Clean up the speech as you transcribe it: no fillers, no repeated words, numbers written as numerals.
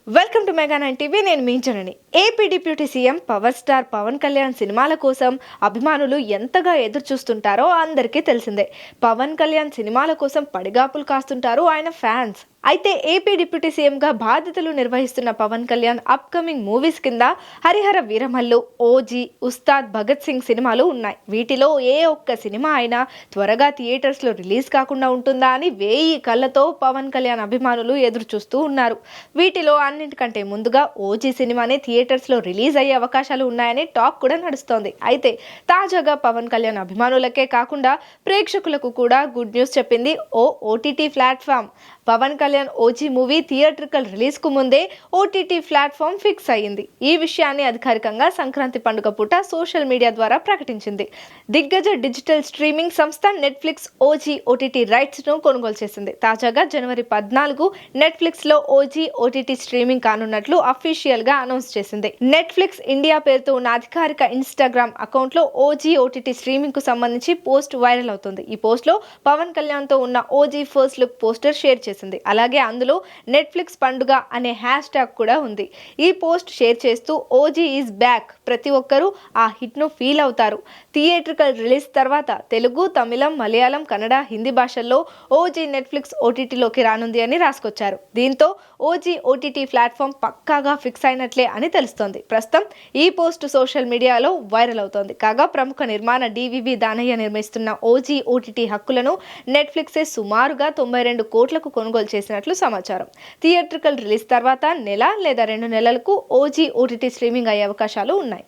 Welcome to mega 9 TV. నేను మీ Janani. AP deputy CM power star Pawan Kalyan సినిమాల కోసం అభిమానులు ఎంతగా ఎదురు చూస్తుంటారో అందరికీ తెలిసిందే. పవన్ కళ్యాణ్ సినిమాల కోసం పడిగాపులు కాస్తుంటారు ఆయన ఫ్యాన్స్. అయితే ఏపీ డిప్యూటీ సీఎంగా బాధ్యతలు నిర్వహిస్తున్న పవన్ కళ్యాణ్ అప్కమింగ్ మూవీస్ కింద హరిహర వీరమల్లు, ఓజీ, ఉస్తాద్ భగత్ సింగ్ సినిమాలు ఉన్నాయి. వీటిలో ఏ ఒక్క సినిమా అయినా త్వరగా థియేటర్స్లో రిలీజ్ కాకుండా ఉంటుందా అని 1000 కళ్ళతో పవన్ కళ్యాణ్ అభిమానులు ఎదురు చూస్తూ ఉన్నారు. వీటిలో అన్నింటికంటే ముందుగా ఓజీ సినిమానే థియేటర్స్లో రిలీజ్ అయ్యే అవకాశాలు ఉన్నాయని టాక్ కూడా నడుస్తోంది. అయితే తాజాగా పవన్ కళ్యాణ్ అభిమానులకే కాకుండా ప్రేక్షకులకు కూడా గుడ్ న్యూస్ చెప్పింది ఓ OTT platform. Pawan Kalyan OG movie theatrical release కు ముందే ఓటీటీ ప్లాట్ఫామ్ ఫిక్స్ అయ్యింది. ఈ విషయాన్ని అధికారికంగా సంక్రాంతి పండుగ పూట సోషల్ మీడియా ద్వారా ప్రకటించింది. దిగ్గజ డిజిటల్ స్ట్రీమింగ్ సంస్థ నెట్ఫ్లిక్స్ ఓజీ ఓటీటీ రైట్స్ ను కొనుగోలు చేసింది. తాజాగా జనవరి 14 నెట్ఫ్లిక్స్ లో ఓజీ ఓటీటీ స్ట్రీమింగ్ కానున్నట్లు అఫీషియల్ గా అనౌన్స్ చేసింది. నెట్ఫ్లిక్స్ ఇండియా పేరుతో ఉన్న అధికారిక ఇన్స్టాగ్రామ్ అకౌంట్ లో ఓజీ ఓటీటీ స్ట్రీమింగ్ కు సంబంధించి పోస్ట్ వైరల్ అవుతుంది. ఈ పోస్ట్ లో పవన్ కళ్యాణ్ తో ఉన్న OG first look poster share చేసింది. అలాగే అందులో నెట్ఫ్లిక్స్ పండుగ అనే హ్యాష్ ట్యాగ్ కూడా ఉంది. ఈ పోస్ట్ షేర్ చేస్తూ ఓజీ ఈజ్ బ్యాక్, ప్రతి ఒక్కరూ ఆ హిట్ ను ఫీల్ అవుతారు. థియేట్రికల్ రిలీజ్ తర్వాత తెలుగు, తమిళం, మలయాళం, కన్నడ, హిందీ భాషల్లో ఓజీ నెట్ఫ్లిక్స్ ఓటీటీలోకి రానుంది అని రాసుకొచ్చారు. దీంతో ఓజీ ఓటీటీ ప్లాట్ఫామ్ పక్కాగా ఫిక్స్ అయినట్లే అని తెలుస్తోంది. ప్రస్తుతం ఈ పోస్ట్ సోషల్ మీడియాలో వైరల్ అవుతోంది. కాగా ప్రముఖ నిర్మాణ డివివి దానయ్య నిర్మిస్తున్న ఓజీ ఓటీటీ హక్కులను నెట్ఫ్లిక్సే సుమారుగా 92 కోట్లకు కొనుగోలు చేసినట్లు సమాచారం. థియేట్రికల్ రిలీజ్ తర్వాత నెల లేదా 2 నెలలకు ఓజీ ఓటీటీ స్ట్రీమింగ్ అయ్యే అవకాశాలు ఉన్నాయి.